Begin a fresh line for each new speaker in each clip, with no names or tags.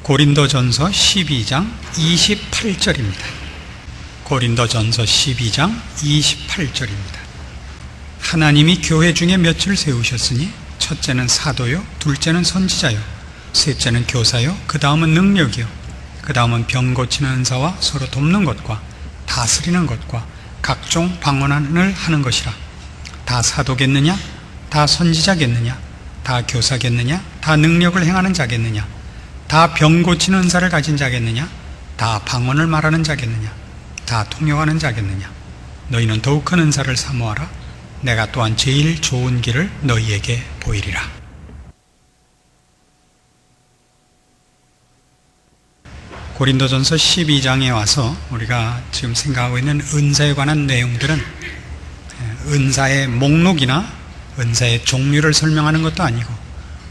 고린도전서 12장 28절입니다. 고린도전서 12장 28절입니다. 하나님이 교회 중에 몇을 세우셨으니 첫째는 사도요, 둘째는 선지자요, 셋째는 교사요, 그 다음은 능력이요, 그 다음은 병 고치는 은사와 서로 돕는 것과 다스리는 것과 각종 방언을 하는 것이라. 다 사도겠느냐? 다 선지자겠느냐? 다 교사겠느냐? 다 능력을 행하는 자겠느냐? 다 병 고치는 은사를 가진 자겠느냐? 다 방언을 말하는 자겠느냐? 다 통역하는 자겠느냐? 너희는 더욱 큰 은사를 사모하라. 내가 또한 제일 좋은 길을 너희에게 보이리라. 고린도전서 12장에 와서 우리가 지금 생각하고 있는 은사에 관한 내용들은 은사의 목록이나 은사의 종류를 설명하는 것도 아니고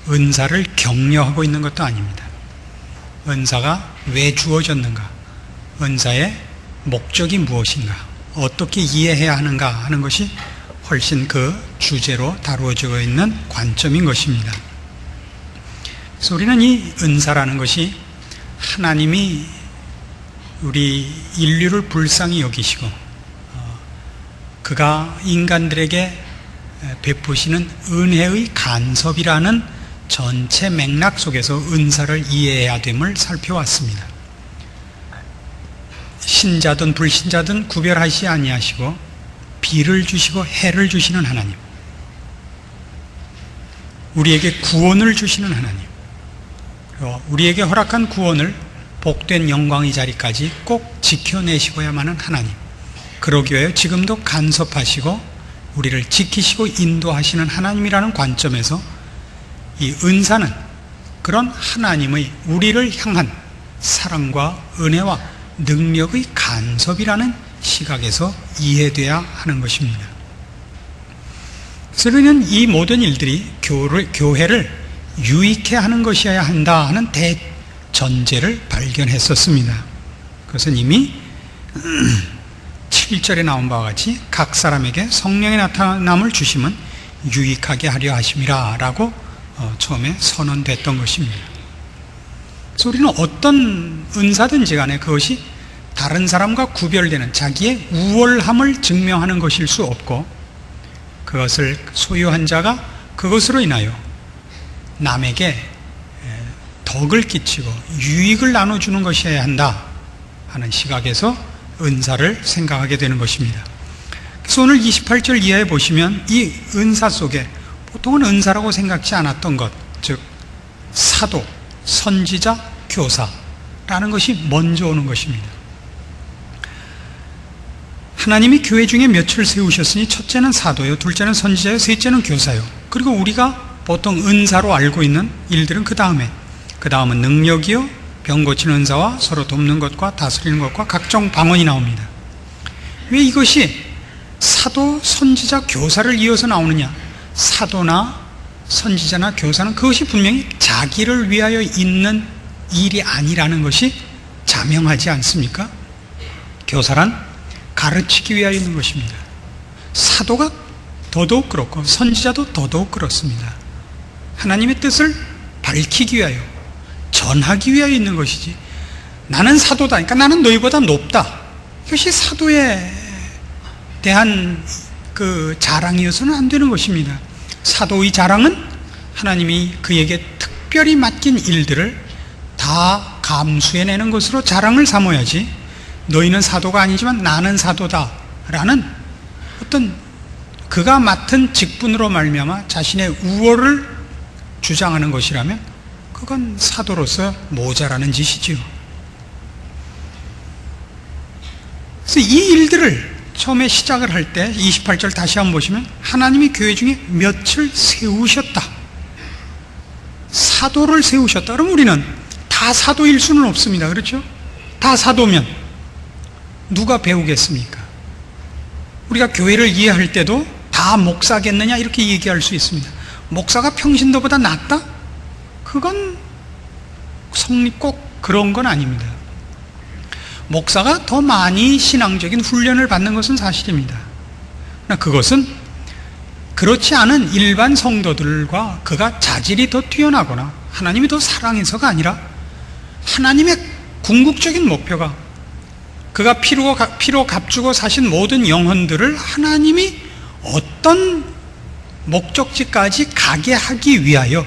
은사를 격려하고 있는 것도 아닙니다. 은사가 왜 주어졌는가, 은사의 목적이 무엇인가, 어떻게 이해해야 하는가 하는 것이 훨씬 그 주제로 다루어지고 있는 관점인 것입니다. 그래서 우리는 이 은사라는 것이 하나님이 우리 인류를 불쌍히 여기시고 그가 인간들에게 베푸시는 은혜의 간섭이라는 전체 맥락 속에서 은사를 이해해야 됨을 살펴왔습니다. 신자든 불신자든 구별하시 아니하시고 비를 주시고 해를 주시는 하나님, 우리에게 구원을 주시는 하나님, 그리고 우리에게 허락한 구원을 복된 영광의 자리까지 꼭 지켜내시고야만은 하나님, 그러기 위하여 지금도 간섭하시고 우리를 지키시고 인도하시는 하나님이라는 관점에서 이 은사는 그런 하나님의 우리를 향한 사랑과 은혜와 능력의 간섭이라는 시각에서 이해돼야 하는 것입니다. 그래서 우리는 이 모든 일들이 교회를 유익해 하는 것이어야 한다 하는 대전제를 발견했었습니다. 그것은 이미 7절에 나온 바와 같이 각 사람에게 성령의 나타남을 주심은 유익하게 하려 하심이라 라고 처음에 선언됐던 것입니다. 그래서 우리는 어떤 은사든지 간에 그것이 다른 사람과 구별되는 자기의 우월함을 증명하는 것일 수 없고, 그것을 소유한 자가 그것으로 인하여 남에게 덕을 끼치고 유익을 나눠주는 것이어야 한다 하는 시각에서 은사를 생각하게 되는 것입니다. 그래서 오늘 28절 이하에 보시면 이 은사 속에 보통은 은사라고 생각지 않았던 것, 즉 사도, 선지자, 교사라는 것이 먼저 오는 것입니다. 하나님이 교회 중에 몇을 세우셨으니 첫째는 사도요, 둘째는 선지자요, 셋째는 교사요. 그리고 우리가 보통 은사로 알고 있는 일들은 그 다음은 능력이요, 병 고치는 은사와 서로 돕는 것과 다스리는 것과 각종 방언이 나옵니다. 왜 이것이 사도, 선지자, 교사를 이어서 나오느냐? 사도나 선지자나 교사는 그것이 분명히 자기를 위하여 있는 일이 아니라는 것이 자명하지 않습니까? 교사란 가르치기 위하여 있는 것입니다. 사도가 더더욱 그렇고 선지자도 더더욱 그렇습니다. 하나님의 뜻을 밝히기 위하여, 전하기 위하여 있는 것이지, 나는 사도다, 그러니까 나는 너희보다 높다, 이것이 사도에 대한 그 자랑이어서는 안 되는 것입니다. 사도의 자랑은 하나님이 그에게 특별히 맡긴 일들을 다 감수해내는 것으로 자랑을 삼아야지, 너희는 사도가 아니지만 나는 사도다 라는 어떤 그가 맡은 직분으로 말미암아 자신의 우월을 주장하는 것이라면 그건 사도로서 모자라는 짓이지요. 그래서 이 일들을 처음에 시작을 할 때 28절 다시 한번 보시면 하나님이 교회 중에 몇을 세우셨다, 사도를 세우셨다. 그럼 우리는 다 사도일 수는 없습니다. 그렇죠? 다 사도면 누가 배우겠습니까? 우리가 교회를 이해할 때도 다 목사겠느냐 이렇게 얘기할 수 있습니다. 목사가 평신도보다 낫다? 그건 꼭 그런 건 아닙니다. 목사가 더 많이 신앙적인 훈련을 받는 것은 사실입니다. 그러나 그것은 그렇지 않은 일반 성도들과 그가 자질이 더 뛰어나거나 하나님이 더 사랑해서가 아니라 하나님의 궁극적인 목표가 그가 피로 값주고 사신 모든 영혼들을 하나님이 어떤 목적지까지 가게 하기 위하여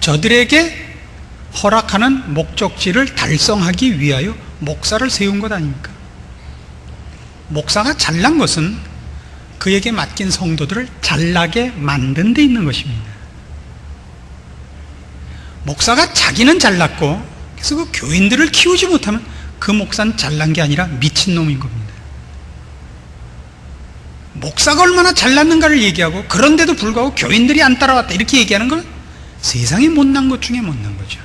저들에게 허락하는 목적지를 달성하기 위하여 목사를 세운 것 아닙니까? 목사가 잘난 것은 그에게 맡긴 성도들을 잘나게 만든 데 있는 것입니다. 목사가 자기는 잘났고 그래서 그 교인들을 키우지 못하면 그 목사는 잘난 게 아니라 미친놈인 겁니다. 목사가 얼마나 잘났는가를 얘기하고 그런데도 불구하고 교인들이 안 따라왔다 이렇게 얘기하는 건 세상에 못난 것 중에 못난 거죠.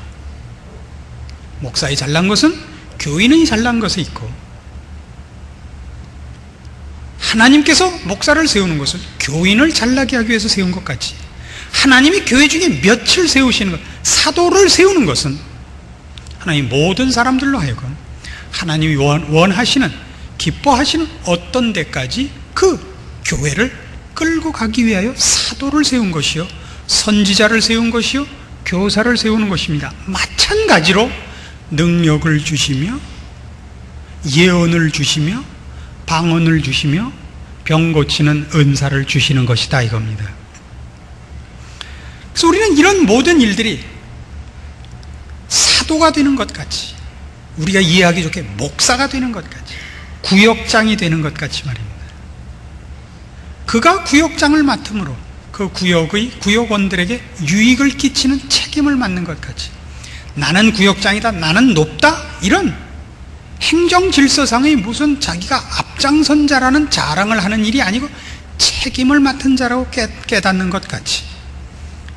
목사의 잘난 것은 교인의 잘난 것에 있고, 하나님께서 목사를 세우는 것은 교인을 잘나게 하기 위해서 세운 것 같이, 하나님이 교회 중에 몇을 세우시는 것, 사도를 세우는 것은 하나님 모든 사람들로 하여금 하나님이 원하시는, 기뻐하시는 어떤 데까지 그 교회를 끌고 가기 위하여 사도를 세운 것이요, 선지자를 세운 것이요, 교사를 세우는 것입니다. 마찬가지로 능력을 주시며 예언을 주시며 방언을 주시며 병 고치는 은사를 주시는 것이다 이겁니다. 그래서 우리는 이런 모든 일들이 사도가 되는 것 같이, 우리가 이해하기 좋게 목사가 되는 것 같이, 구역장이 되는 것 같이 말입니다. 그가 구역장을 맡음으로 그 구역의 구역원들에게 유익을 끼치는 책임을 맡는 것 같이, 나는 구역장이다, 나는 높다, 이런 행정질서상의 무슨 자기가 앞장선 자라는 자랑을 하는 일이 아니고 책임을 맡은 자라고 깨닫는 것 같이,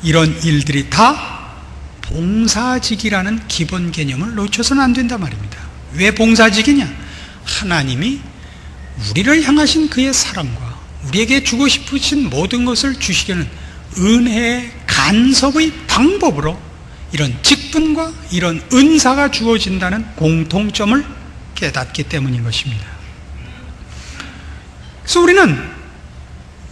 이런 일들이 다 봉사직이라는 기본 개념을 놓쳐서는 안 된단 말입니다. 왜 봉사직이냐? 하나님이 우리를 향하신 그의 사랑과 우리에게 주고 싶으신 모든 것을 주시려는 은혜의 간섭의 방법으로 이런 직분과 이런 은사가 주어진다는 공통점을 깨닫기 때문인 것입니다. 그래서 우리는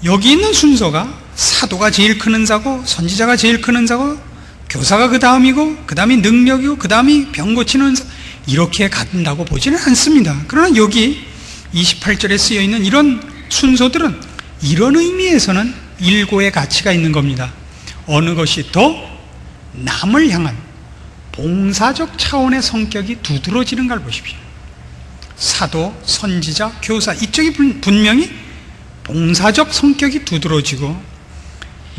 여기 있는 순서가 사도가 제일 큰 은사고, 선지자가 제일 큰 은사고, 교사가 그 다음이고, 그 다음이 능력이고, 그 다음이 병 고치는 은사, 이렇게 간다고 보지는 않습니다. 그러나 여기 28절에 쓰여 있는 이런 순서들은 이런 의미에서는 일고의 가치가 있는 겁니다. 어느 것이 더 남을 향한 봉사적 차원의 성격이 두드러지는가를 보십시오. 사도, 선지자, 교사, 이쪽이 분명히 봉사적 성격이 두드러지고,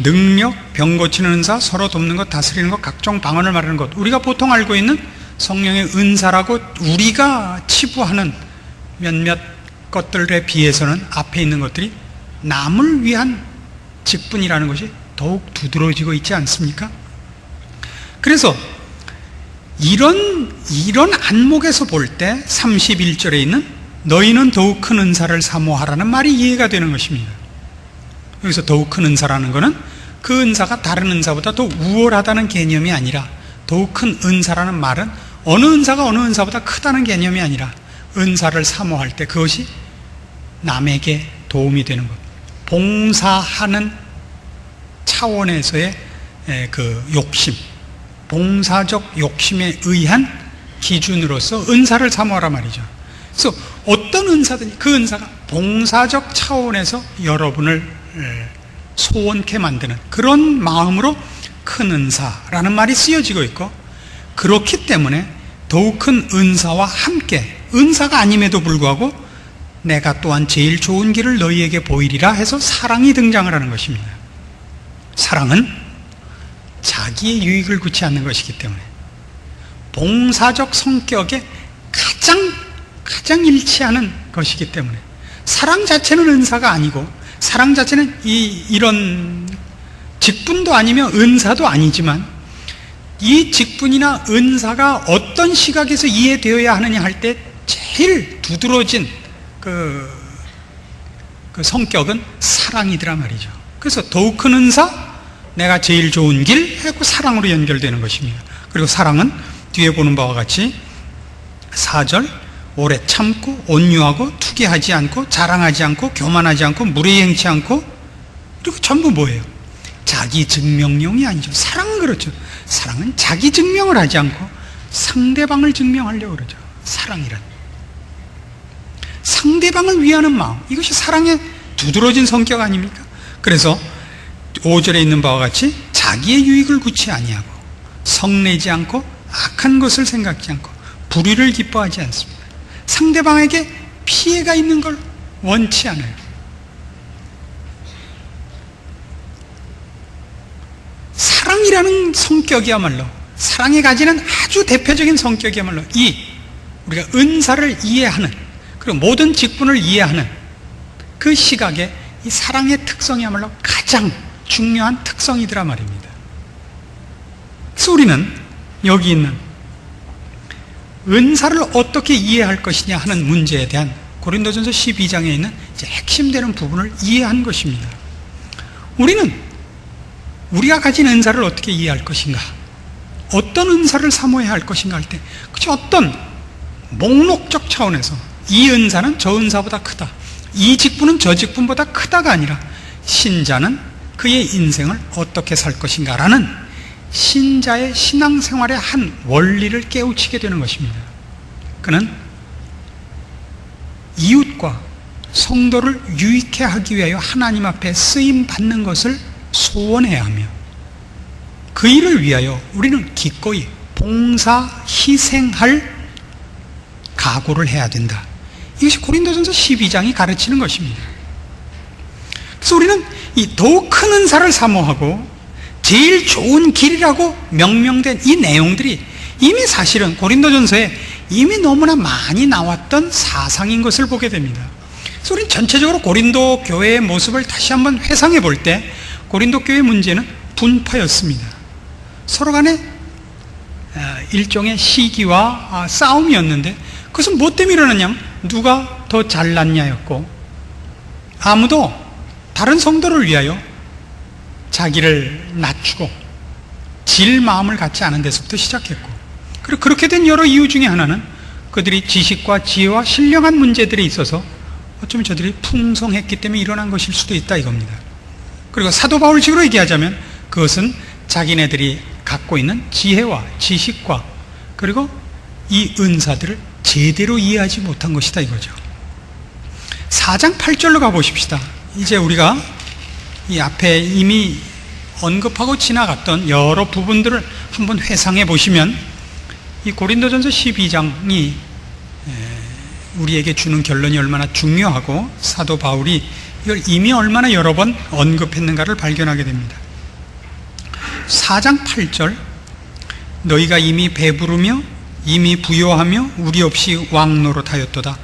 능력, 병 고치는 은사, 서로 돕는 것, 다스리는 것, 각종 방언을 말하는 것, 우리가 보통 알고 있는 성령의 은사라고 우리가 치부하는 몇몇 것들에 비해서는 앞에 있는 것들이 남을 위한 직분이라는 것이 더욱 두드러지고 있지 않습니까? 그래서 이런 안목에서 볼 때 31절에 있는 너희는 더욱 큰 은사를 사모하라는 말이 이해가 되는 것입니다. 여기서 더욱 큰 은사라는 것은 그 은사가 다른 은사보다 더 우월하다는 개념이 아니라, 더욱 큰 은사라는 말은 어느 은사가 어느 은사보다 크다는 개념이 아니라 은사를 사모할 때 그것이 남에게 도움이 되는 것, 봉사하는 차원에서의 그 욕심, 봉사적 욕심에 의한 기준으로서 은사를 사모하라 말이죠. 그래서 어떤 은사든지 그 은사가 봉사적 차원에서 여러분을 소원케 만드는 그런 마음으로 큰 은사라는 말이 쓰여지고 있고, 그렇기 때문에 더욱 큰 은사와 함께, 은사가 아님에도 불구하고 내가 또한 제일 좋은 길을 너희에게 보이리라 해서 사랑이 등장을 하는 것입니다. 사랑은 자기의 유익을 구치 않는 것이기 때문에 봉사적 성격에 가장 일치하는 것이기 때문에, 사랑 자체는 은사가 아니고, 사랑 자체는 이런 직분도 아니며 은사도 아니지만, 이 직분이나 은사가 어떤 시각에서 이해되어야 하느냐 할 때 제일 두드러진 그 성격은 사랑이더라 말이죠. 그래서 더욱 큰 은사, 내가 제일 좋은 길 하고 사랑으로 연결되는 것입니다. 그리고 사랑은 뒤에 보는 바와 같이 4절, 오래 참고 온유하고 투기하지 않고 자랑하지 않고 교만하지 않고 무례히 행치 않고, 그리고 전부 뭐예요? 자기 증명용이 아니죠. 사랑은 그렇죠. 사랑은 자기 증명을 하지 않고 상대방을 증명하려고 그러죠. 사랑이란. 상대방을 위하는 마음, 이것이 사랑의 두드러진 성격 아닙니까? 그래서 5절에 있는 바와 같이 자기의 유익을 구치 아니하고 성내지 않고 악한 것을 생각지 않고 불의를 기뻐하지 않습니다. 상대방에게 피해가 있는 걸 원치 않아요. 사랑이라는 성격이야말로, 사랑이 가지는 아주 대표적인 성격이야말로 우리가 은사를 이해하는, 그리고 모든 직분을 이해하는 그 시각에 이 사랑의 특성이야말로 가장 중요한 특성이더라 말입니다. 그래서 우리는 여기 있는 은사를 어떻게 이해할 것이냐 하는 문제에 대한 고린도전서 12장에 있는 이제 핵심되는 부분을 이해한 것입니다. 우리는 우리가 가진 은사를 어떻게 이해할 것인가, 어떤 은사를 사모해야 할 것인가 할 때, 그저 어떤 목록적 차원에서 이 은사는 저 은사보다 크다, 이 직분은 저 직분보다 크다가 아니라 신자는 그의 인생을 어떻게 살 것인가라는 신자의 신앙생활의 한 원리를 깨우치게 되는 것입니다. 그는 이웃과 성도를 유익해 하기 위하여 하나님 앞에 쓰임 받는 것을 소원해야 하며, 그 일을 위하여 우리는 기꺼이 봉사, 희생할 각오를 해야 된다. 이것이 고린도전서 12장이 가르치는 것입니다. 그래서 우리는 이 더욱 큰 은사를 사모하고 제일 좋은 길이라고 명명된 이 내용들이 이미 사실은 고린도전서에 이미 너무나 많이 나왔던 사상인 것을 보게 됩니다. 그래서 우리는 전체적으로 고린도 교회의 모습을 다시 한번 회상해 볼 때 고린도 교회의 문제는 분파였습니다. 서로 간에 일종의 시기와 싸움이었는데, 그것은 뭐 때문에 일어났냐면 누가 더 잘났냐였고, 아무도 다른 성도를 위하여 자기를 낮추고 질 마음을 갖지 않은 데서부터 시작했고, 그리고 그렇게 된 여러 이유 중에 하나는 그들이 지식과 지혜와 신령한 문제들에 있어서 어쩌면 저들이 풍성했기 때문에 일어난 것일 수도 있다 이겁니다. 그리고 사도 바울식으로 얘기하자면 그것은 자기네들이 갖고 있는 지혜와 지식과 그리고 이 은사들을 제대로 이해하지 못한 것이다 이거죠. 4장 8절로 가보십시다. 이제 우리가 이 앞에 이미 언급하고 지나갔던 여러 부분들을 한번 회상해 보시면 이 고린도전서 12장이 우리에게 주는 결론이 얼마나 중요하고 사도 바울이 이걸 이미 얼마나 여러 번 언급했는가를 발견하게 됩니다. 4장 8절, 너희가 이미 배부르며 이미 부요하며 우리 없이 왕노릇하였도다.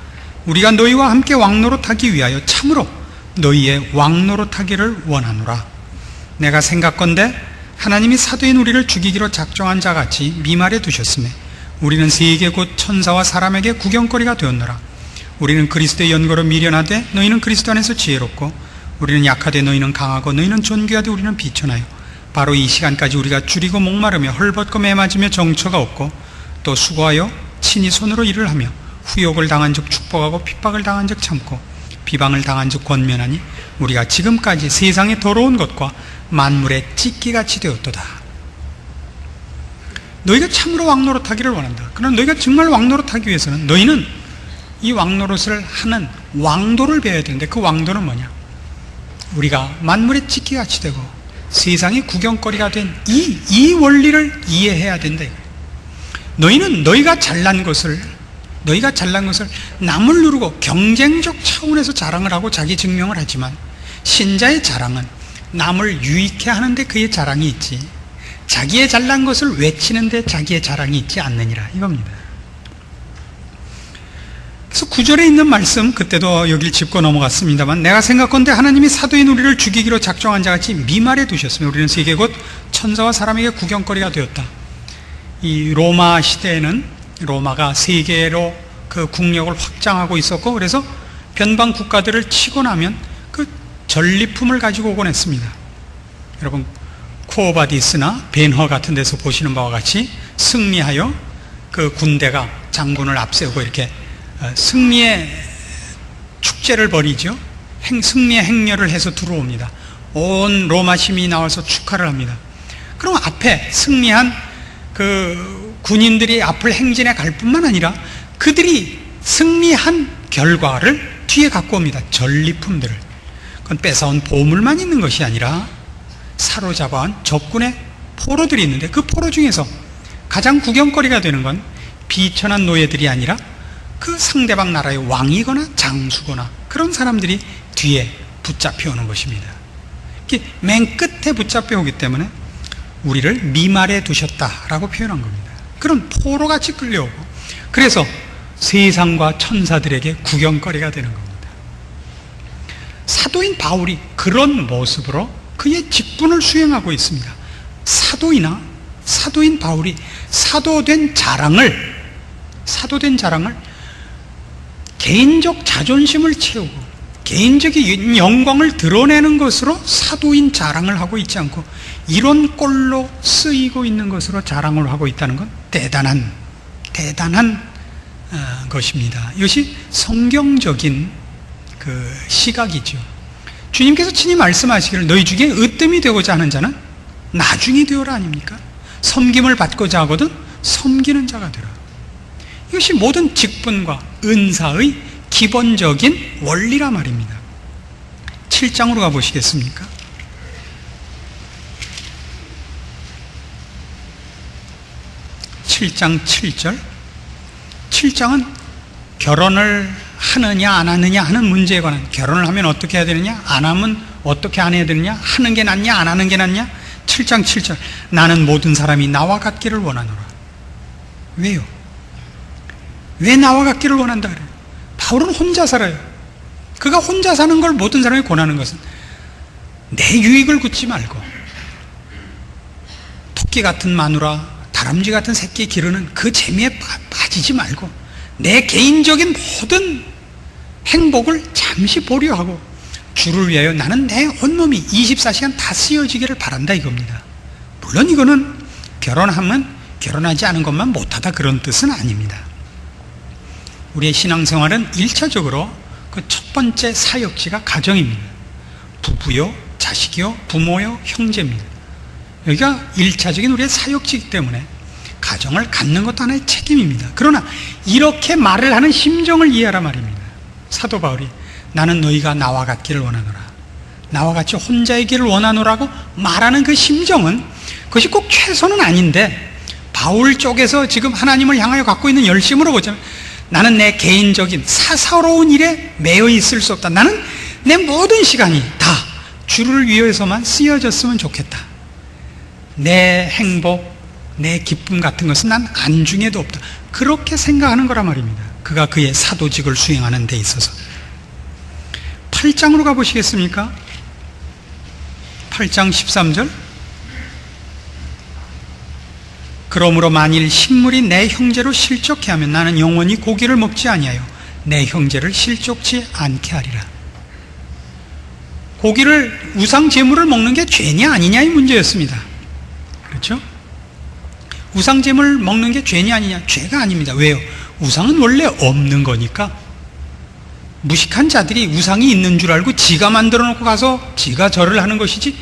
우리가 너희와 함께 왕노릇하기 위하여 참으로 너희의 왕노릇하기를 원하노라. 내가 생각건대 하나님이 사도인 우리를 죽이기로 작정한 자같이 미말에 두셨으며 우리는 세계 곧 천사와 사람에게 구경거리가 되었노라. 우리는 그리스도의 연고로 미련하되 너희는 그리스도 안에서 지혜롭고, 우리는 약하되 너희는 강하고, 너희는 존귀하되 우리는 비천하여 바로 이 시간까지 우리가 줄이고 목마르며 헐벗고 매맞으며 정처가 없고, 또 수고하여 친히 손으로 일을 하며 후욕을 당한 즉 축복하고 핍박을 당한 즉 참고 비방을 당한 즉 권면하니 우리가 지금까지 세상의 더러운 것과 만물의 찢기같이 되었도다. 너희가 참으로 왕노릇하기를 원한다. 그러나 너희가 정말 왕노릇하기 위해서는 너희는 이 왕노릇을 하는 왕도를 배워야 되는데, 그 왕도는 뭐냐? 우리가 만물의 찢기같이 되고 세상의 구경거리가 된 이 원리를 이해해야 된다. 너희는 너희가 잘난 것을 남을 누르고 경쟁적 차원에서 자랑을 하고 자기 증명을 하지만, 신자의 자랑은 남을 유익해 하는데 그의 자랑이 있지, 자기의 잘난 것을 외치는데 자기의 자랑이 있지 않느니라 이겁니다. 그래서 9절에 있는 말씀, 그때도 여길 짚고 넘어갔습니다만, 내가 생각건대 하나님이 사도인 우리를 죽이기로 작정한 자같이 미말에 두셨으며 우리는 세계 곧 천사와 사람에게 구경거리가 되었다. 이 로마 시대에는 로마가 세계로 그 국력을 확장하고 있었고, 그래서 변방 국가들을 치고 나면 그 전리품을 가지고 오곤 했습니다. 여러분 쿠오바디스나 벤허 같은 데서 보시는 바와 같이 승리하여 그 군대가 장군을 앞세우고 이렇게 승리의 축제를 벌이죠. 승리의 행렬을 해서 들어옵니다. 온 로마 시민이 나와서 축하를 합니다. 그럼 앞에 승리한 그 군인들이 앞을 행진해 갈 뿐만 아니라 그들이 승리한 결과를 뒤에 갖고 옵니다. 전리품들을. 그건 뺏어온 보물만 있는 것이 아니라 사로잡아온 적군의 포로들이 있는데 그 포로 중에서 가장 구경거리가 되는 건 비천한 노예들이 아니라 그 상대방 나라의 왕이거나 장수거나 그런 사람들이 뒤에 붙잡혀 오는 것입니다. 맨 끝에 붙잡혀 오기 때문에 우리를 미말에 두셨다라고 표현한 겁니다. 그런 포로같이 끌려오고 그래서 세상과 천사들에게 구경거리가 되는 겁니다. 사도인 바울이 그런 모습으로 그의 직분을 수행하고 있습니다. 사도인 바울이 사도된 자랑을 개인적 자존심을 채우고 개인적인 영광을 드러내는 것으로 사도인 자랑을 하고 있지 않고 이런 꼴로 쓰이고 있는 것으로 자랑을 하고 있다는 건 대단한 것입니다. 이것이 성경적인 그 시각이죠. 주님께서 친히 말씀하시기를 너희 중에 으뜸이 되고자 하는 자는 나중이 되어라 아닙니까? 섬김을 받고자 하거든 섬기는 자가 되라. 이것이 모든 직분과 은사의 기본적인 원리라 말입니다. 7장으로 가보시겠습니까? 7장 7절. 7장은 결혼을 하느냐 안 하느냐 하는 문제에 관한, 결혼을 하면 어떻게 해야 되느냐, 안 하면 어떻게 안 해야 되느냐, 하는 게 낫냐 안 하는 게 낫냐. 7장 7절. 나는 모든 사람이 나와 같기를 원하노라. 왜요? 왜 나와 같기를 원한다 그래요? 바울은 혼자 살아요. 그가 혼자 사는 걸 모든 사람이 권하는 것은 내 유익을 굳지 말고 토끼 같은 마누라, 다람쥐 같은 새끼 기르는 그 재미에 빠지지 말고 내 개인적인 모든 행복을 잠시 보류하고 주를 위하여 나는 내 온몸이 24시간 다 쓰여지기를 바란다 이겁니다. 물론 이거는 결혼하면 결혼하지 않은 것만 못하다 그런 뜻은 아닙니다. 우리의 신앙생활은 1차적으로 그 첫 번째 사역지가 가정입니다. 부부요, 자식이요, 부모요, 형제입니다. 여기가 1차적인 우리의 사역지이기 때문에 가정을 갖는 것도 하나의 책임입니다. 그러나 이렇게 말을 하는 심정을 이해하라 말입니다. 사도 바울이 나는 너희가 나와 같기를 원하노라, 나와 같이 혼자이기를 원하노라고 말하는 그 심정은, 그것이 꼭 최선은 아닌데 바울 쪽에서 지금 하나님을 향하여 갖고 있는 열심으로 보자면 나는 내 개인적인 사사로운 일에 매여 있을 수 없다. 나는 내 모든 시간이 다 주를 위해서만 쓰여졌으면 좋겠다. 내 행복, 내 기쁨 같은 것은 난 안중에도 없다. 그렇게 생각하는 거란 말입니다. 그가 그의 사도직을 수행하는 데 있어서. 8장으로 가보시겠습니까? 8장 13절. 그러므로 만일 식물이 내 형제로 실족해 하면 나는 영원히 고기를 먹지 아니하여 내 형제를 실족치 않게 하리라. 고기를, 우상 제물을 먹는 게 죄냐 아니냐의 문제였습니다. 그렇죠? 우상 제물 먹는 게 죄냐 아니냐? 죄가 아닙니다. 왜요? 우상은 원래 없는 거니까. 무식한 자들이 우상이 있는 줄 알고 지가 만들어 놓고 가서 지가 절을 하는 것이지,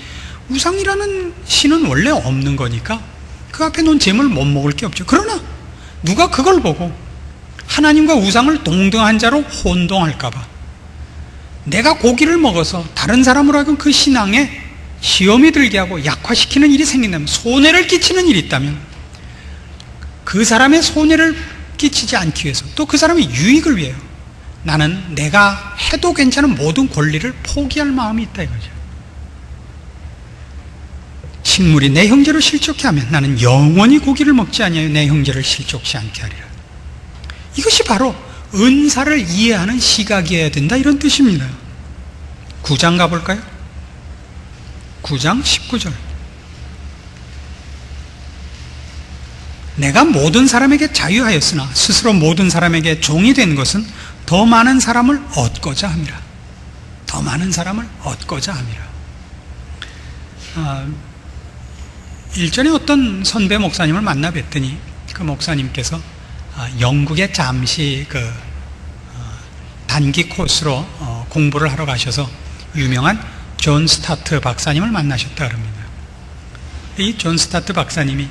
우상이라는 신은 원래 없는 거니까 그 앞에 놓은 제물 못 먹을 게 없죠. 그러나 누가 그걸 보고 하나님과 우상을 동등한 자로 혼동할까봐 내가 고기를 먹어서 다른 사람으로 하여금 그 신앙에 시험이 들게 하고 약화시키는 일이 생긴다면, 손해를 끼치는 일이 있다면 그 사람의 손해를 끼치지 않기 위해서, 또 그 사람의 유익을 위해서 나는 내가 해도 괜찮은 모든 권리를 포기할 마음이 있다 이거죠. 식물이 내 형제를 실족해 하면 나는 영원히 고기를 먹지 아니하여 내 형제를 실족치 않게 하리라. 이것이 바로 은사를 이해하는 시각이어야 된다 이런 뜻입니다. 9장 가볼까요? 9장 19절. 내가 모든 사람에게 자유하였으나 스스로 모든 사람에게 종이 된 것은 더 많은 사람을 얻고자 함이라. 더 많은 사람을 얻고자 함이라. 일전에 어떤 선배 목사님을 만나 뵀더니 그 목사님께서 영국에 잠시 단기 코스로 공부를 하러 가셔서 유명한 존 스타트 박사님을 만나셨다 그럽니다. 이 존 스타트 박사님이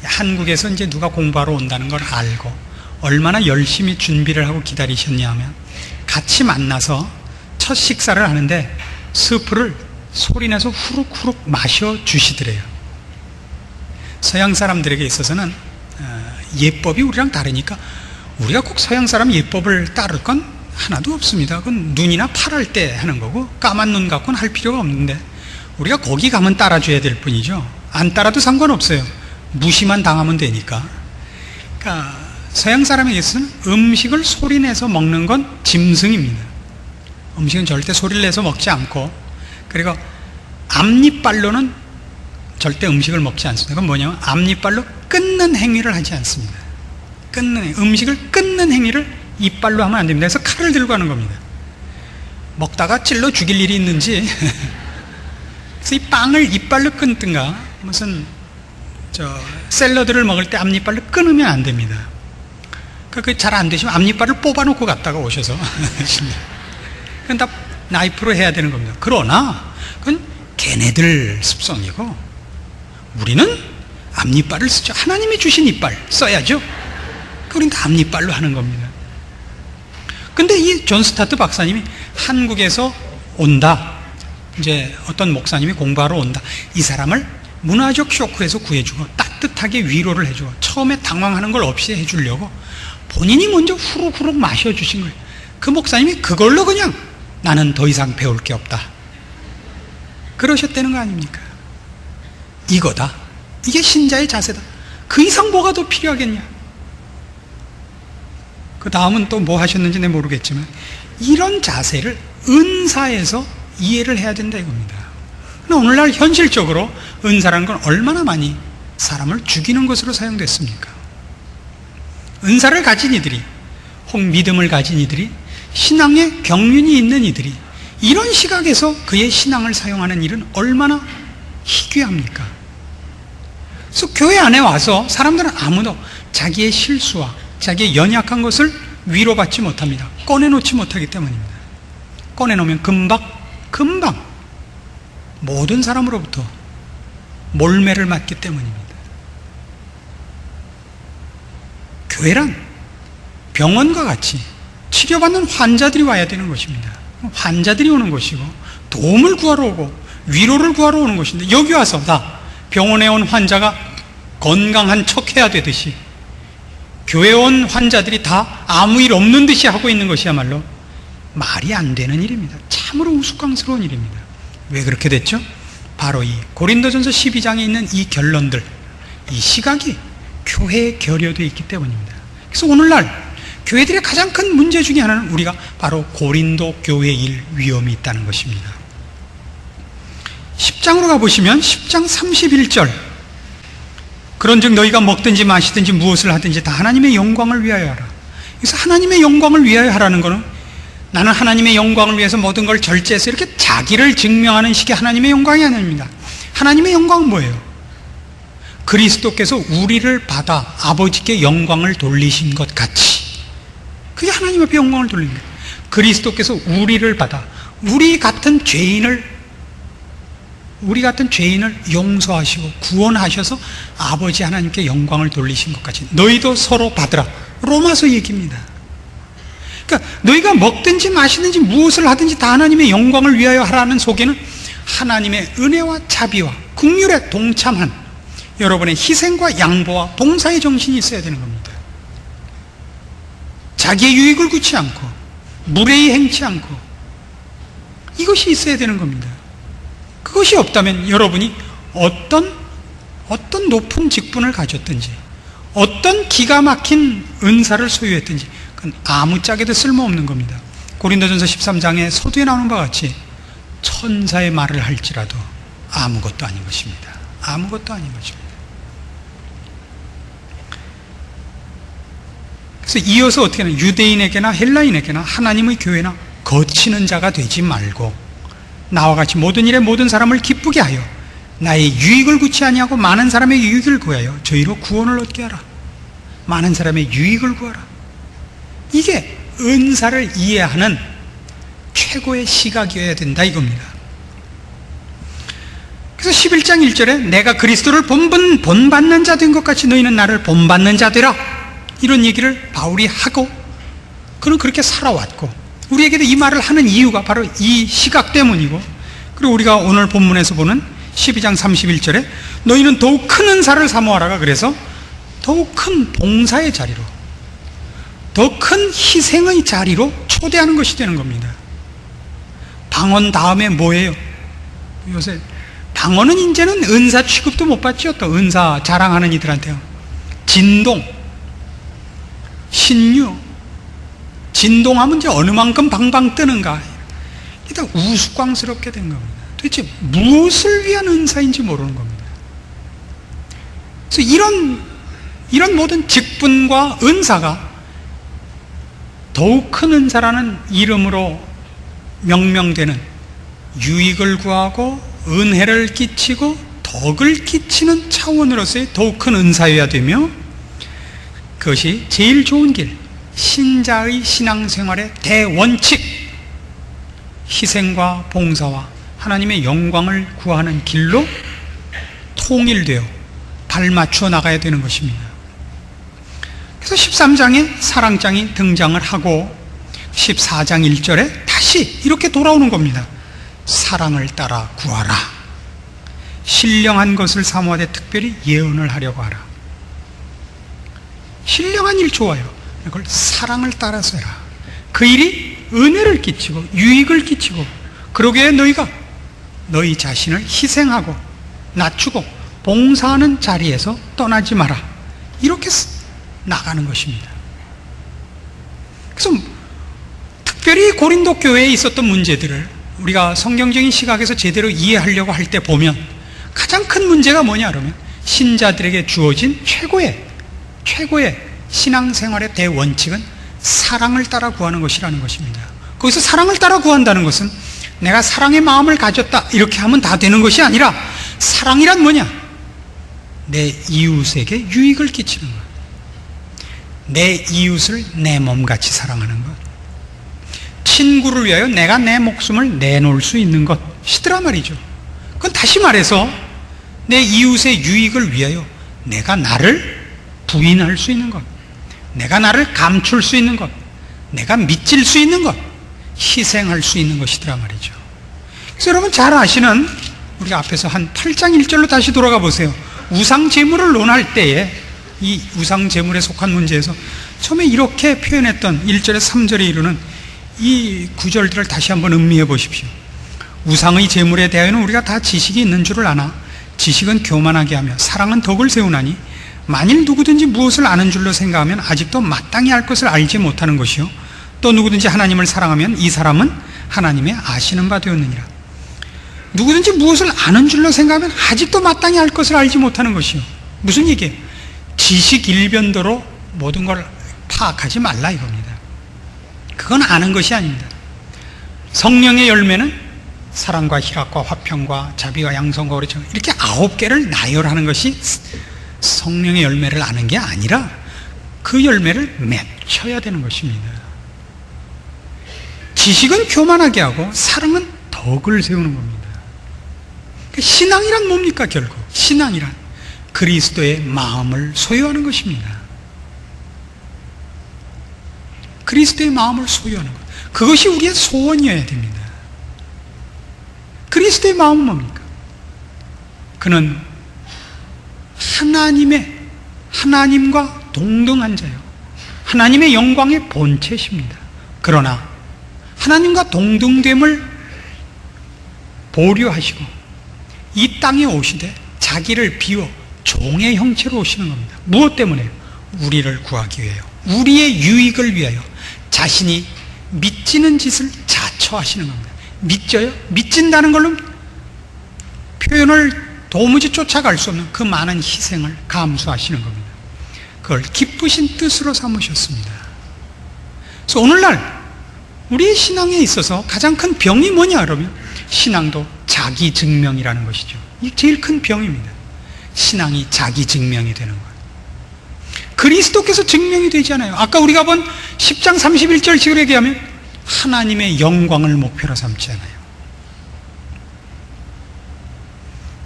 한국에서 이제 누가 공부하러 온다는 걸 알고 얼마나 열심히 준비를 하고 기다리셨냐 하면 같이 만나서 첫 식사를 하는데 스프를 소리내서 후룩후룩 마셔 주시더래요. 서양 사람들에게 있어서는 예법이 우리랑 다르니까 우리가 꼭 서양 사람 예법을 따를 건 하나도 없습니다. 그건 눈이나 팔할 때 하는 거고 까만 눈 갖고는 할 필요가 없는데 우리가 거기 가면 따라줘야 될 뿐이죠. 안 따라도 상관없어요. 무시만 당하면 되니까. 그러니까 서양 사람에게서는 음식을 소리내서 먹는 건 짐승입니다. 음식은 절대 소리를 내서 먹지 않고, 그리고 앞니빨로는 절대 음식을 먹지 않습니다. 그건 뭐냐면 앞니빨로 끊는 행위를 하지 않습니다. 음식을 끊는 행위를 이빨로 하면 안 됩니다. 그래서 칼을 들고 하는 겁니다. 먹다가 찔러 죽일 일이 있는지 그래서 이 빵을 이빨로 끊든가 무슨 샐러드를 먹을 때 앞니빨로 끊으면 안 됩니다. 그러니까 잘 안 되시면 앞니빨을 뽑아놓고 갔다가 오셔서 그건 다 나이프로 해야 되는 겁니다. 그러나 그건 걔네들 습성이고 우리는 앞니빨을 쓰죠. 하나님이 주신 이빨 써야죠. 우리는 다 앞니빨로 하는 겁니다. 근데 이 존 스타트 박사님이 한국에서 온다. 이제 어떤 목사님이 공부하러 온다. 이 사람을 문화적 쇼크에서 구해주고 따뜻하게 위로를 해주고 처음에 당황하는 걸 없이 해주려고 본인이 먼저 후룩후룩 마셔주신 거예요. 그 목사님이 그걸로 그냥 나는 더 이상 배울 게 없다 그러셨다는 거 아닙니까? 이거다. 이게 신자의 자세다. 그 이상 뭐가 더 필요하겠냐? 그 다음은 또 뭐 하셨는지 내가 모르겠지만 이런 자세를 은사에서 이해를 해야 된다 이겁니다. 오늘날 현실적으로 은사라는 건 얼마나 많이 사람을 죽이는 것으로 사용됐습니까? 은사를 가진 이들이, 혹 믿음을 가진 이들이, 신앙에 경륜이 있는 이들이 이런 시각에서 그의 신앙을 사용하는 일은 얼마나 희귀합니까? 그래서 교회 안에 와서 사람들은 아무도 자기의 실수와 자기의 연약한 것을 위로받지 못합니다. 꺼내놓지 못하기 때문입니다. 꺼내놓으면 금방 모든 사람으로부터 몰매를 맞기 때문입니다. 교회란 병원과 같이 치료받는 환자들이 와야 되는 것입니다. 환자들이 오는 것이고 도움을 구하러 오고 위로를 구하러 오는 것인데 여기 와서 다 병원에 온 환자가 건강한 척해야 되듯이 교회에 온 환자들이 다 아무 일 없는 듯이 하고 있는 것이야말로 말이 안 되는 일입니다. 참으로 우스꽝스러운 일입니다. 왜 그렇게 됐죠? 바로 이 고린도전서 12장에 있는 이 결론들, 이 시각이 교회에 결여되어 있기 때문입니다. 그래서 오늘날 교회들의 가장 큰 문제 중에 하나는 우리가 바로 고린도 교회일 위험이 있다는 것입니다. 10장으로 가보시면 10장 31절, 그런즉 너희가 먹든지 마시든지 무엇을 하든지 다 하나님의 영광을 위하여 하라. 그래서 하나님의 영광을 위하여 하라는 것은 나는 하나님의 영광을 위해서 모든 걸 절제해서 이렇게 자기를 증명하는 식의 하나님의 영광이 아닙니다. 하나님의 영광은 뭐예요? 그리스도께서 우리를 받아 아버지께 영광을 돌리신 것 같이, 그게 하나님 앞에 영광을 돌리는 거예요. 그리스도께서 우리를 받아 우리 같은 죄인을 용서하시고 구원하셔서 아버지 하나님께 영광을 돌리신 것 같이 너희도 서로 받으라. 로마서 얘기입니다. 그러니까 너희가 먹든지 마시든지 무엇을 하든지 다 하나님의 영광을 위하여 하라는 속에는 하나님의 은혜와 자비와 긍휼에 동참한 여러분의 희생과 양보와 봉사의 정신이 있어야 되는 겁니다. 자기의 유익을 구치 않고 무례히 행치 않고 이것이 있어야 되는 겁니다. 그것이 없다면 여러분이 어떤 높은 직분을 가졌든지 어떤 기가 막힌 은사를 소유했든지 그건 아무짝에도 쓸모없는 겁니다. 고린도전서 13장에 서두에 나오는 바와 같이 천사의 말을 할지라도 아무것도 아닌 것입니다. 아무것도 아닌 것입니다. 그래서 이어서 어떻게 하냐, 유대인에게나 헬라인에게나 하나님의 교회나 거치는 자가 되지 말고 나와 같이 모든 일에 모든 사람을 기쁘게 하여 나의 유익을 구치 아니하고 많은 사람의 유익을 구하여 저희로 구원을 얻게 하라. 많은 사람의 유익을 구하라. 이게 은사를 이해하는 최고의 시각이어야 된다 이겁니다. 그래서 11장 1절에 내가 그리스도를 본받는 자 된 것 같이 너희는 나를 본받는 자 되라, 이런 얘기를 바울이 하고 그는 그렇게 살아왔고, 우리에게도 이 말을 하는 이유가 바로 이 시각 때문이고, 그리고 우리가 오늘 본문에서 보는 12장 31절에 너희는 더욱 큰 은사를 사모하라가 그래서 더욱 큰 봉사의 자리로, 더 큰 희생의 자리로 초대하는 것이 되는 겁니다. 방언 다음에 뭐예요? 요새 방언은 이제는 은사 취급도 못 받죠. 또 은사 자랑하는 이들한테요. 진동, 신유, 진동하면 이제 어느 만큼 방방 뜨는가, 일단 우스꽝스럽게 된 겁니다. 도대체 무엇을 위한 은사인지 모르는 겁니다. 그래서 이런 모든 직분과 은사가 더욱 큰 은사라는 이름으로 명명되는, 유익을 구하고 은혜를 끼치고 덕을 끼치는 차원으로서의 더욱 큰 은사여야 되며, 그것이 제일 좋은 길, 신자의 신앙생활의 대원칙, 희생과 봉사와 하나님의 영광을 구하는 길로 통일되어 발맞춰 나가야 되는 것입니다. 그래서 13장에 사랑장이 등장을 하고 14장 1절에 다시 이렇게 돌아오는 겁니다. 사랑을 따라 구하라. 신령한 것을 사모하되 특별히 예언을 하려고 하라. 신령한 일 좋아요. 그걸 사랑을 따라서 해라. 그 일이 은혜를 끼치고 유익을 끼치고, 그러기에 너희가 너희 자신을 희생하고 낮추고 봉사하는 자리에서 떠나지 마라. 이렇게 나가는 것입니다. 그래서 특별히 고린도 교회에 있었던 문제들을 우리가 성경적인 시각에서 제대로 이해하려고 할 때 보면 가장 큰 문제가 뭐냐 그러면 신자들에게 주어진 최고의 신앙생활의 대원칙은 사랑을 따라 구하는 것이라는 것입니다. 거기서 사랑을 따라 구한다는 것은 내가 사랑의 마음을 가졌다 이렇게 하면 다 되는 것이 아니라, 사랑이란 뭐냐? 내 이웃에게 유익을 끼치는 것, 내 이웃을 내 몸같이 사랑하는 것, 친구를 위하여 내가 내 목숨을 내놓을 수 있는 것이더라 말이죠. 그건 다시 말해서 내 이웃의 유익을 위하여 내가 나를 부인할 수 있는 것, 내가 나를 감출 수 있는 것, 내가 미칠 수 있는 것, 희생할 수 있는 것이더라 말이죠. 그래서 여러분 잘 아시는, 우리가 앞에서 한 8장 1절로 다시 돌아가 보세요. 우상 제물을 논할 때에 이 우상 제물에 속한 문제에서 처음에 이렇게 표현했던 1절에서 3절에 이르는 이 구절들을 다시 한번 음미해 보십시오. 우상의 제물에 대하여는 우리가 다 지식이 있는 줄을 아나 지식은 교만하게 하며 사랑은 덕을 세우나니, 만일 누구든지 무엇을 아는 줄로 생각하면 아직도 마땅히 알 것을 알지 못하는 것이요, 또 누구든지 하나님을 사랑하면 이 사람은 하나님의 아시는 바 되었느니라. 누구든지 무엇을 아는 줄로 생각하면 아직도 마땅히 알 것을 알지 못하는 것이요. 무슨 얘기예요? 지식 일변도로 모든 걸 파악하지 말라 이겁니다. 그건 아는 것이 아닙니다. 성령의 열매는 사랑과 희락과 화평과 자비와 양선과 오래청, 이렇게 9개를 나열하는 것이 성령의 열매를 아는 게 아니라 그 열매를 맺혀야 되는 것입니다. 지식은 교만하게 하고 사랑은 덕을 세우는 겁니다. 신앙이란 뭡니까? 결국 신앙이란 그리스도의 마음을 소유하는 것입니다. 그리스도의 마음을 소유하는 것, 그것이 우리의 소원이어야 됩니다. 그리스도의 마음은 뭡니까? 그는 하나님과 동등한 자요, 하나님의 영광의 본체십니다. 그러나 하나님과 동등됨을 보류하시고 이 땅에 오시되 자기를 비워 종의 형체로 오시는 겁니다. 무엇 때문에요? 우리를 구하기 위하여, 우리의 유익을 위하여 자신이 미치는 짓을 자처하시는 겁니다. 믿져요? 믿진다는 걸로 표현을 도무지 쫓아갈 수 없는 그 많은 희생을 감수하시는 겁니다. 그걸 기쁘신 뜻으로 삼으셨습니다. 그래서 오늘날 우리의 신앙에 있어서 가장 큰 병이 뭐냐 그러면 신앙도 자기 증명이라는 것이죠. 이게 제일 큰 병입니다. 신앙이 자기 증명이 되는 것. 그리스도께서 증명이 되지 않아요. 아까 우리가 본 10장 31절 지금 얘기하면 하나님의 영광을 목표로 삼지 않아요.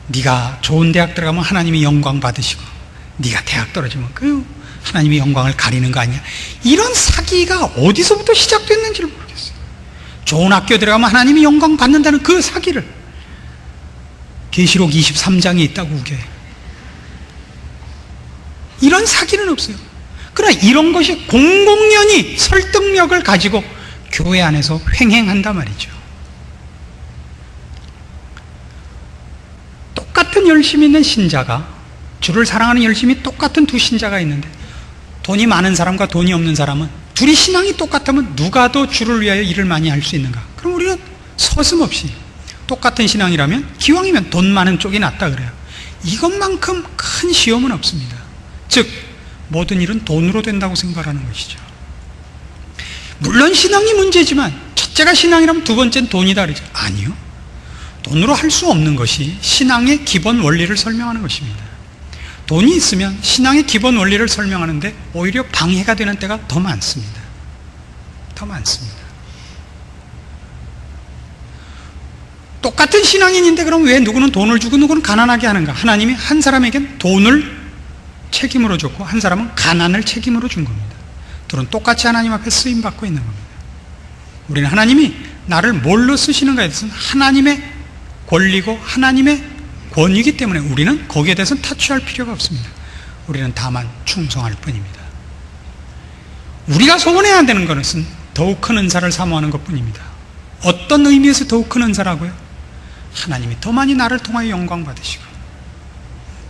네가 좋은 대학 들어가면 하나님이 영광 받으시고 네가 대학 떨어지면 그 하나님이 영광을 가리는 거 아니야? 이런 사기가 어디서부터 시작됐는지를 모르겠어요. 좋은 학교 들어가면 하나님이 영광 받는다는 그 사기를 계시록 23장에 있다고 우겨요. 이런 사기는 없어요. 그러나 이런 것이 공공연히 설득력을 가지고 교회 안에서 횡행한단 말이죠. 똑같은 열심이 있는 신자가, 주를 사랑하는 열심이 똑같은 두 신자가 있는데 돈이 많은 사람과 돈이 없는 사람은 둘이 신앙이 똑같으면 누가 더 주를 위하여 일을 많이 할 수 있는가? 그럼 우리는 서슴없이 똑같은 신앙이라면 기왕이면 돈 많은 쪽이 낫다 그래요. 이것만큼 큰 시험은 없습니다. 즉 모든 일은 돈으로 된다고 생각하는 것이죠. 물론 신앙이 문제지만 첫째가 신앙이라면 두 번째는 돈이다 그러죠. 아니요. 돈으로 할 수 없는 것이 신앙의 기본 원리를 설명하는 것입니다. 돈이 있으면 신앙의 기본 원리를 설명하는데 오히려 방해가 되는 때가 더 많습니다. 더 많습니다. 똑같은 신앙인인데 그럼 왜 누구는 돈을 주고 누구는 가난하게 하는가? 하나님이 한 사람에겐 돈을 책임으로 줬고 한 사람은 가난을 책임으로 준 겁니다. 둘은 똑같이 하나님 앞에 쓰임받고 있는 겁니다. 우리는 하나님이 나를 뭘로 쓰시는가에 대해서는 하나님의 권리고 하나님의 권위이기 때문에 우리는 거기에 대해서는 타취할 필요가 없습니다. 우리는 다만 충성할 뿐입니다. 우리가 소원해야 되는 것은 더욱 큰 은사를 사모하는 것뿐입니다. 어떤 의미에서 더욱 큰 은사라고요? 하나님이 더 많이 나를 통하여 영광 받으시고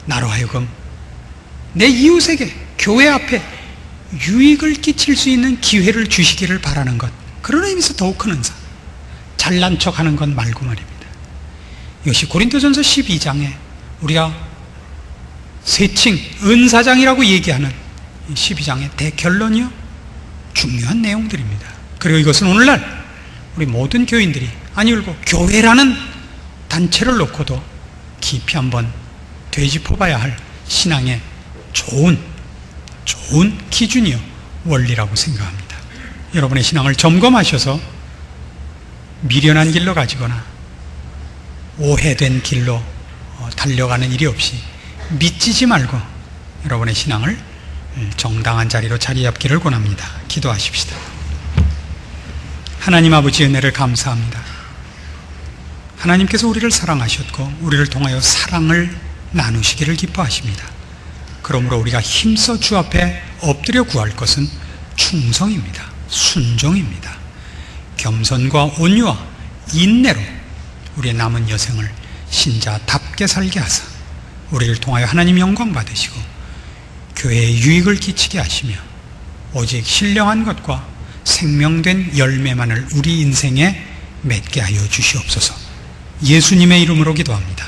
나로 하여금 내 이웃에게 교회 앞에 유익을 끼칠 수 있는 기회를 주시기를 바라는 것, 그런 의미에서 더욱 큰 은사, 잘난 척하는 것 말고 말입니다. 이것이 고린도전서 12장에 우리가 세칭 은사장이라고 얘기하는 12장의 대결론이요 중요한 내용들입니다. 그리고 이것은 오늘날 우리 모든 교인들이, 아니 그리고 교회라는 단체를 놓고도 깊이 한번 되짚어봐야 할 신앙의 좋은 기준이요 원리라고 생각합니다. 여러분의 신앙을 점검하셔서 미련한 길로 가지거나 오해된 길로 달려가는 일이 없이 미치지 말고 여러분의 신앙을 정당한 자리로 자리 잡기를 권합니다. 기도하십시다. 하나님 아버지 은혜를 감사합니다. 하나님께서 우리를 사랑하셨고 우리를 통하여 사랑을 나누시기를 기뻐하십니다. 그러므로 우리가 힘써 주 앞에 엎드려 구할 것은 충성입니다. 순종입니다. 겸손과 온유와 인내로 우리의 남은 여생을 신자답게 살게 하사 우리를 통하여 하나님 영광 받으시고 교회에 유익을 끼치게 하시며 오직 신령한 것과 생명된 열매만을 우리 인생에 맺게 하여 주시옵소서. 예수님의 이름으로 기도합니다.